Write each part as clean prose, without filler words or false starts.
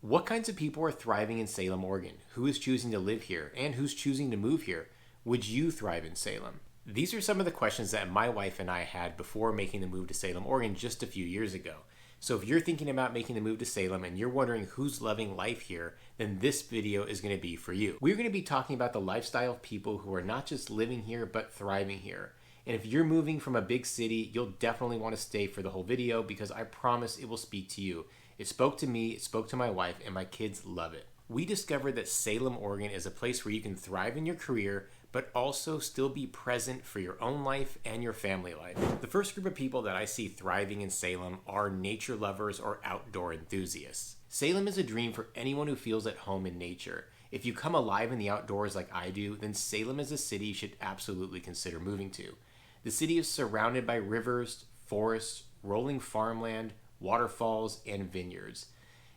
What kinds of people are thriving in Salem, Oregon? Who is choosing to live here and who's choosing to move here? Would you thrive in Salem? These are some of the questions that my wife and I had before making the move to Salem, Oregon just a few years ago. So if you're thinking about making the move to Salem and you're wondering who's loving life here, then this video is going to be for you. We're going to be talking about the lifestyle of people who are not just living here, but thriving here. And if you're moving from a big city, you'll definitely want to stay for the whole video because I promise it will speak to you. It spoke to me, it spoke to my wife, and my kids love it. We discovered that Salem, Oregon is a place where you can thrive in your career, but also still be present for your own life and your family life. The first group of people that I see thriving in Salem are nature lovers or outdoor enthusiasts. Salem is a dream for anyone who feels at home in nature. If you come alive in the outdoors like I do, then Salem is a city you should absolutely consider moving to. The city is surrounded by rivers, forests, rolling farmland, waterfalls, and vineyards.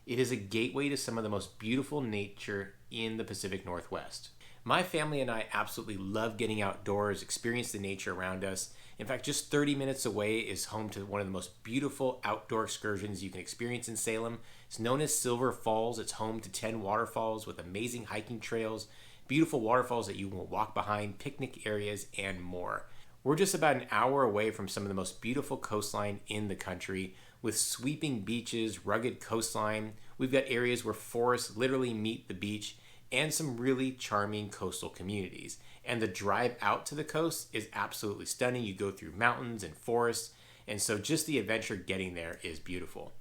It is a gateway to some of the most beautiful nature in the Pacific Northwest. My family and I absolutely love getting outdoors, experience the nature around us. In fact, just 30 minutes away is home to one of the most beautiful outdoor excursions you can experience in Salem. It's known as Silver Falls. It's home to 10 waterfalls with amazing hiking trails, beautiful waterfalls that you will walk behind, picnic areas, and more. We're just about an hour away from some of the most beautiful coastline in the country with sweeping beaches, rugged coastline. We've got areas where forests literally meet the beach and some really charming coastal communities. And the drive out to the coast is absolutely stunning. You go through mountains and forests, and so just the adventure getting there is beautiful.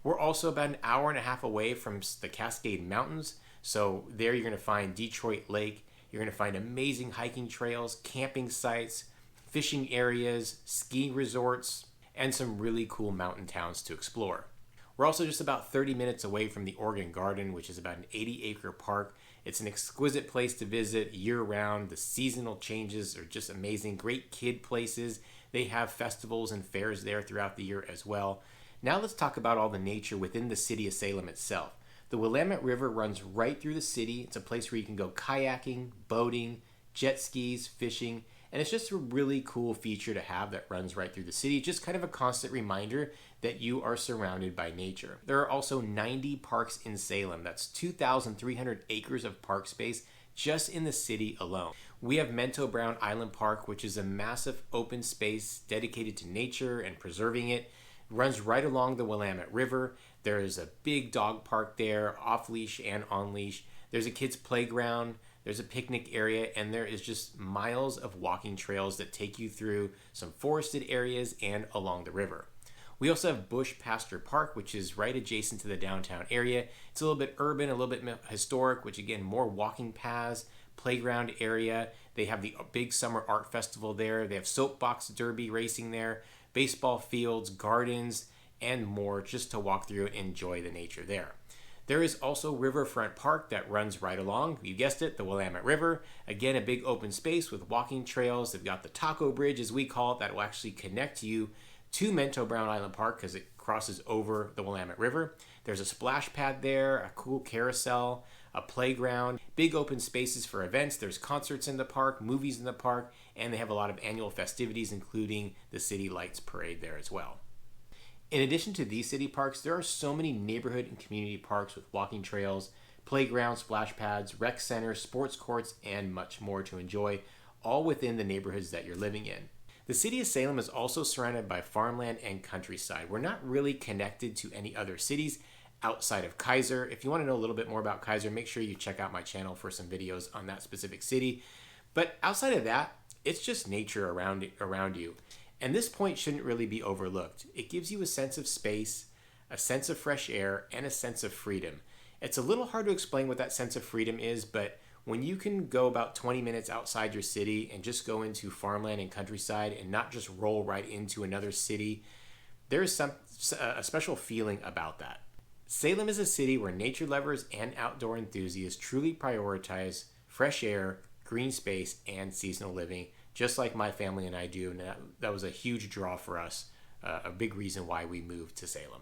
We're also about an hour and a half away from the Cascade Mountains, so there you're going to find Detroit Lake. You're going to find amazing hiking trails, camping sites, fishing areas, ski resorts, and some really cool mountain towns to explore. We're also just about 30 minutes away from the Oregon Garden, which is about an 80-acre park. It's an exquisite place to visit year-round. The seasonal changes are just amazing. Great kid places. They have festivals and fairs there throughout the year as well. Now let's talk about all the nature within the city of Salem itself. The Willamette River runs right through the city. It's a place where you can go kayaking, boating, jet skis, fishing, and it's just a really cool feature to have that runs right through the city. Just kind of a constant reminder that you are surrounded by nature. There are also 90 parks in Salem. That's 2,300 acres of park space just in the city alone. We have Mento Brown Island Park, which is a massive open space dedicated to nature and preserving it. It runs right along the Willamette River. There is a big dog park there, off-leash and on-leash. There's a kids' playground. There's a picnic area, and there is just miles of walking trails that take you through some forested areas and along the river. We also have Bush Pasture Park, which is right adjacent to the downtown area. It's a little bit urban, a little bit historic, which again, more walking paths, playground area. They have the big summer art festival there. They have soapbox derby racing there, baseball fields, gardens, and more just to walk through and enjoy the nature there. There is also Riverfront Park that runs right along, you guessed it, the Willamette River. Again, a big open space with walking trails. They've got the Taco Bridge, as we call it, that will actually connect you to Mento Brown Island Park because it crosses over the Willamette River. There's a splash pad there, a cool carousel, a playground, big open spaces for events. There's concerts in the park, movies in the park, and they have a lot of annual festivities, including the City Lights Parade there as well. In addition to these city parks, there are so many neighborhood and community parks with walking trails, playgrounds, splash pads, rec centers, sports courts, and much more to enjoy, all within the neighborhoods that you're living in. The city of Salem is also surrounded by farmland and countryside. We're not really connected to any other cities outside of Kaiser. If you want to know a little bit more about Kaiser, make sure you check out my channel for some videos on that specific city. But outside of that, it's just nature around you. And this point shouldn't really be overlooked. It gives you a sense of space, a sense of fresh air, and a sense of freedom. It's a little hard to explain what that sense of freedom is, but when you can go about 20 minutes outside your city and just go into farmland and countryside and not just roll right into another city, there's a special feeling about that. Salem is a city where nature lovers and outdoor enthusiasts truly prioritize fresh air, green space, and seasonal living, just like my family and I do, and that was a huge draw for us, a big reason why we moved to Salem.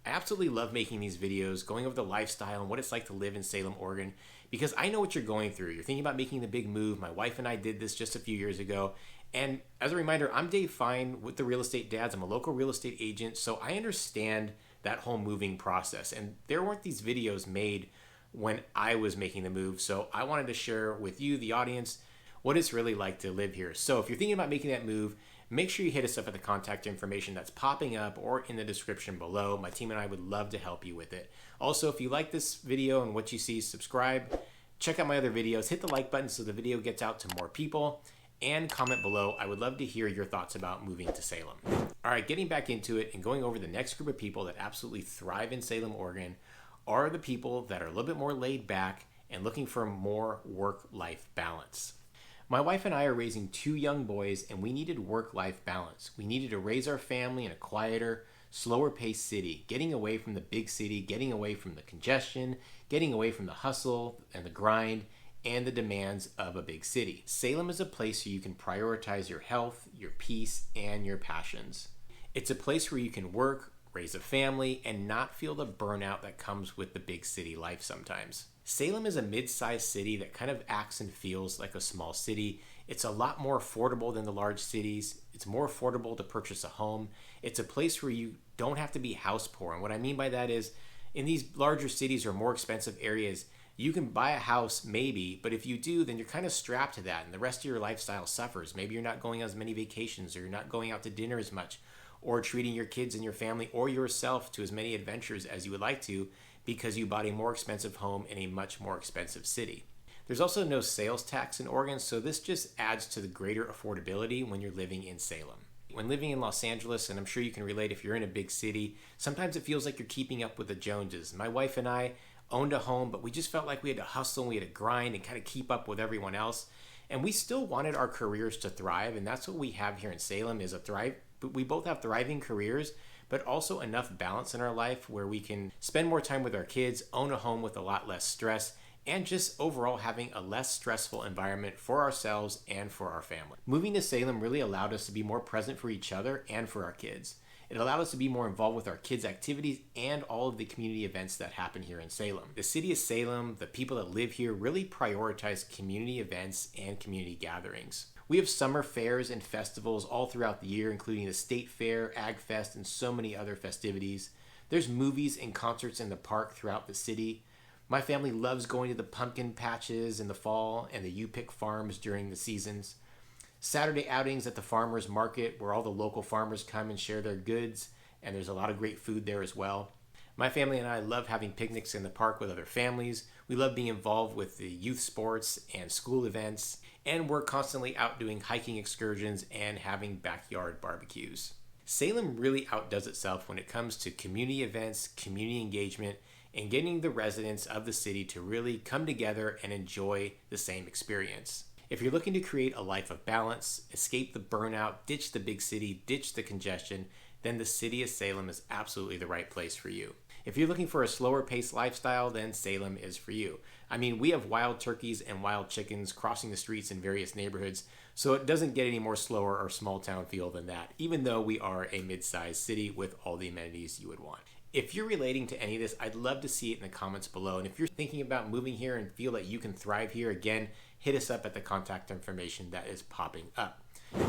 I absolutely love making these videos, going over the lifestyle and what it's like to live in Salem, Oregon, because I know what you're going through. You're thinking about making the big move. My wife and I did this just a few years ago, and as a reminder, I'm Dave Fine with the Real Estate Dads. I'm a local real estate agent, so I understand that whole moving process. And there weren't these videos made when I was making the move, so I wanted to share with you, the audience, what it's really like to live here. So if you're thinking about making that move, make sure you hit us up at the contact information that's popping up or in the description below. My team and I would love to help you with it. Also, if you like this video and what you see, subscribe, check out my other videos, hit the like button so the video gets out to more people, and comment below. I would love to hear your thoughts about moving to Salem. All right, getting back into it and going over the next group of people that absolutely thrive in Salem, Oregon are the people that are a little bit more laid back and looking for more work-life balance. My wife and I are raising 2 young boys, and we needed work-life balance. We needed to raise our family in a quieter, slower-paced city, getting away from the big city, getting away from the congestion, getting away from the hustle and the grind and the demands of a big city. Salem is a place where you can prioritize your health, your peace, and your passions. It's a place where you can work, raise a family, and not feel the burnout that comes with the big city life sometimes. Salem is a mid-sized city that kind of acts and feels like a small city. It's a lot more affordable than the large cities. It's more affordable to purchase a home. It's a place where you don't have to be house poor. And what I mean by that is, in these larger cities or more expensive areas, you can buy a house maybe, but if you do, then you're kind of strapped to that and the rest of your lifestyle suffers. Maybe you're not going on as many vacations, or you're not going out to dinner as much, or treating your kids and your family or yourself to as many adventures as you would like to because you bought a more expensive home in a much more expensive city. There's also no sales tax in Oregon, so this just adds to the greater affordability when you're living in Salem. When living in Los Angeles, and I'm sure you can relate if you're in a big city, sometimes it feels like you're keeping up with the Joneses. My wife and I owned a home, but we just felt like we had to hustle and we had to grind and kind of keep up with everyone else. And we still wanted our careers to thrive, and that's what we have here in Salem is we both have thriving careers, but also enough balance in our life where we can spend more time with our kids, own a home with a lot less stress, and just overall having a less stressful environment for ourselves and for our family. Moving to Salem really allowed us to be more present for each other and for our kids. It allowed us to be more involved with our kids' activities and all of the community events that happen here in Salem. The city of Salem, the people that live here, really prioritize community events and community gatherings. We have summer fairs and festivals all throughout the year, including the State Fair, Ag Fest, and so many other festivities. There's movies and concerts in the park throughout the city. My family loves going to the pumpkin patches in the fall and the U-Pick farms during the seasons. Saturday outings at the farmers market where all the local farmers come and share their goods, and there's a lot of great food there as well. My family and I love having picnics in the park with other families. We love being involved with the youth sports and school events, and we're constantly out doing hiking excursions and having backyard barbecues. Salem really outdoes itself when it comes to community events, community engagement, and getting the residents of the city to really come together and enjoy the same experience. If you're looking to create a life of balance, escape the burnout, ditch the big city, ditch the congestion, then the city of Salem is absolutely the right place for you. If you're looking for a slower paced lifestyle, then Salem is for you. I mean, we have wild turkeys and wild chickens crossing the streets in various neighborhoods, so it doesn't get any more slower or small town feel than that, even though we are a mid-sized city with all the amenities you would want. If you're relating to any of this, I'd love to see it in the comments below. And if you're thinking about moving here and feel that you can thrive here, again, hit us up at the contact information that is popping up.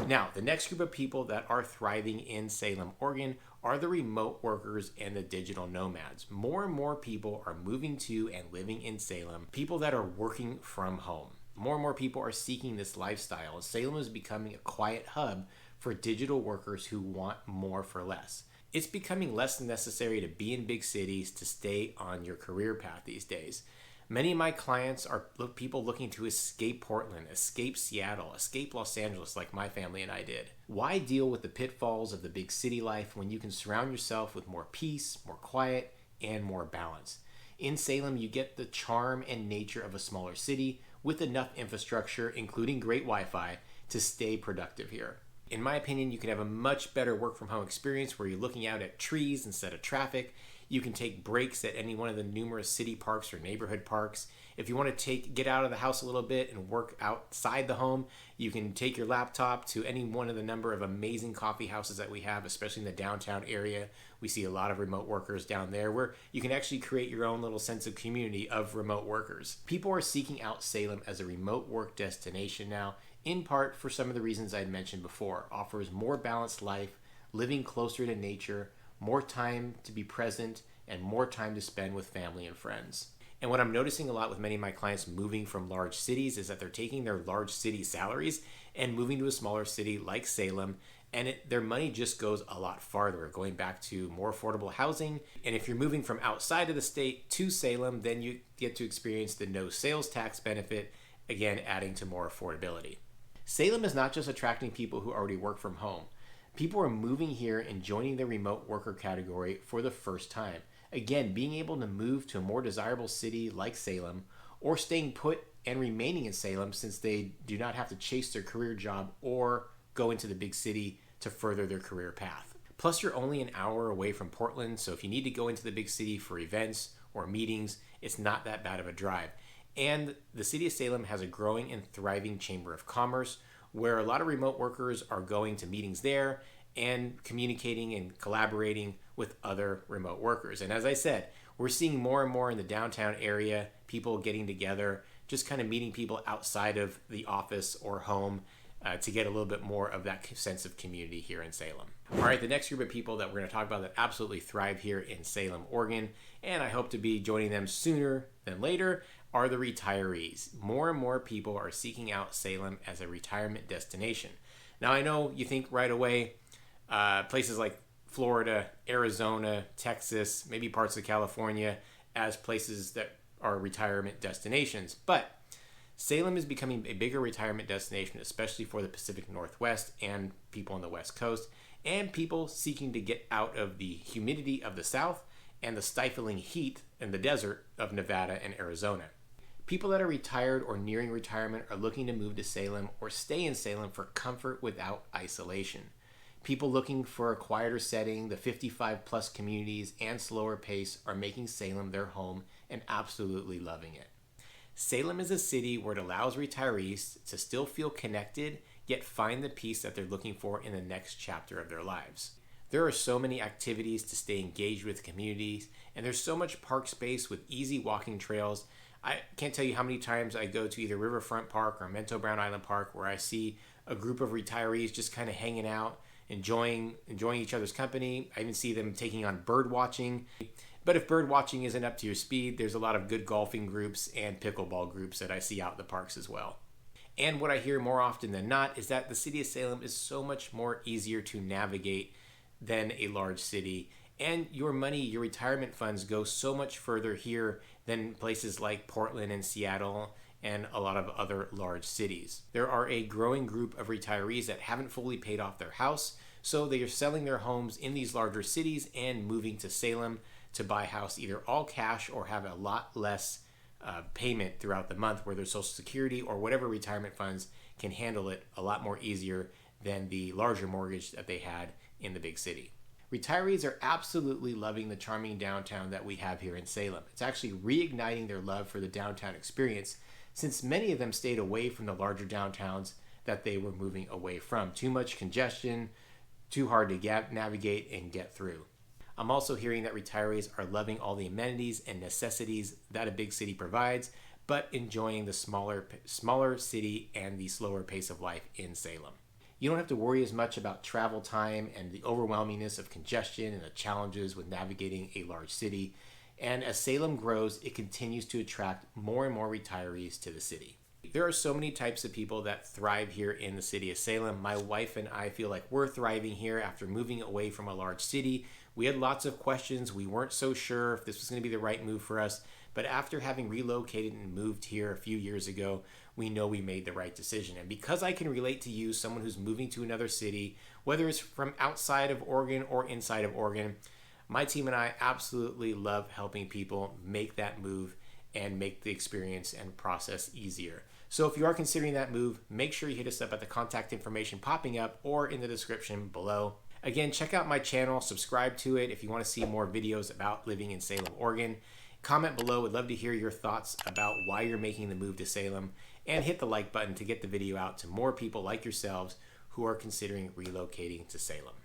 Now, the next group of people that are thriving in Salem, Oregon are the remote workers and the digital nomads. More and more people are moving to and living in Salem, people that are working from home. More and more people are seeking this lifestyle. Salem is becoming a quiet hub for digital workers who want more for less. It's becoming less necessary to be in big cities to stay on your career path these days. Many of my clients are people looking to escape Portland, escape Seattle, escape Los Angeles like my family and I did. Why deal with the pitfalls of the big city life when you can surround yourself with more peace, more quiet, and more balance? In Salem, you get the charm and nature of a smaller city with enough infrastructure, including great Wi-Fi, to stay productive here. In my opinion, you can have a much better work from home experience where you're looking out at trees instead of traffic. You can take breaks at any one of the numerous city parks or neighborhood parks. If you want to get out of the house a little bit and work outside the home, you can take your laptop to any one of the number of amazing coffee houses that we have, especially in the downtown area. We see a lot of remote workers down there where you can actually create your own little sense of community of remote workers. People are seeking out Salem as a remote work destination now, in part for some of the reasons I had mentioned before. Offers more balanced life, living closer to nature, more time to be present, and more time to spend with family and friends. And what I'm noticing a lot with many of my clients moving from large cities is that they're taking their large city salaries and moving to a smaller city like Salem, and their money just goes a lot farther, going back to more affordable housing. And if you're moving from outside of the state to Salem, then you get to experience the no sales tax benefit, again adding to more affordability. Salem is not just attracting people who already work from home. People are moving here and joining the remote worker category for the first time. Again, being able to move to a more desirable city like Salem, or staying put and remaining in Salem since they do not have to chase their career job or go into the big city to further their career path. Plus, you're only an hour away from Portland, so if you need to go into the big city for events or meetings, it's not that bad of a drive. And the city of Salem has a growing and thriving chamber of commerce where a lot of remote workers are going to meetings there and communicating and collaborating with other remote workers. And as I said, we're seeing more and more in the downtown area, people getting together, just kind of meeting people outside of the office or home to get a little bit more of that sense of community here in Salem. All right, the next group of people that we're going to talk about that absolutely thrive here in Salem, Oregon, and I hope to be joining them sooner than later, are the retirees. More and more people are seeking out Salem as a retirement destination. Now, I know you think right away places like Florida, Arizona, Texas, maybe parts of California as places that are retirement destinations, but Salem is becoming a bigger retirement destination, especially for the Pacific Northwest and people on the West Coast, and people seeking to get out of the humidity of the South and the stifling heat in the desert of Nevada and Arizona. People that are retired or nearing retirement are looking to move to Salem or stay in Salem for comfort without isolation. People looking for a quieter setting, the 55 plus communities, and slower pace are making Salem their home and absolutely loving it. Salem is a city where it allows retirees to still feel connected, yet find the peace that they're looking for in the next chapter of their lives. There are so many activities to stay engaged with communities, and there's so much park space with easy walking trails. I can't tell you how many times I go to either Riverfront Park or Mento Brown Island Park where I see a group of retirees just kind of hanging out, enjoying each other's company. I even see them taking on bird watching. But if bird watching isn't up to your speed, there's a lot of good golfing groups and pickleball groups that I see out in the parks as well. And what I hear more often than not is that the city of Salem is so much more easier to navigate than a large city. And your money, your retirement funds go so much further here than places like Portland and Seattle and a lot of other large cities. There are a growing group of retirees that haven't fully paid off their house, so they are selling their homes in these larger cities and moving to Salem to buy a house either all cash or have a lot less payment throughout the month, where their Social Security or whatever retirement funds can handle it a lot more easier than the larger mortgage that they had in the big city. Retirees are absolutely loving the charming downtown that we have here in Salem. It's actually reigniting their love for the downtown experience, since many of them stayed away from the larger downtowns that they were moving away from. Too much congestion, too hard to navigate and get through. I'm also hearing that retirees are loving all the amenities and necessities that a big city provides, but enjoying the smaller city and the slower pace of life in Salem. You don't have to worry as much about travel time and the overwhelmingness of congestion and the challenges with navigating a large city. And as Salem grows, it continues to attract more and more retirees to the city. There are so many types of people that thrive here in the city of Salem. My wife and I feel like we're thriving here after moving away from a large city. We had lots of questions. We weren't so sure if this was going to be the right move for us. But after having relocated and moved here a few years ago, we know we made the right decision. And because I can relate to you, someone who's moving to another city, whether it's from outside of Oregon or inside of Oregon, my team and I absolutely love helping people make that move and make the experience and process easier. So if you are considering that move, make sure you hit us up at the contact information popping up or in the description below. Again, check out my channel, subscribe to it if you want to see more videos about living in Salem, Oregon. Comment below, would love to hear your thoughts about why you're making the move to Salem, and hit the like button to get the video out to more people like yourselves who are considering relocating to Salem.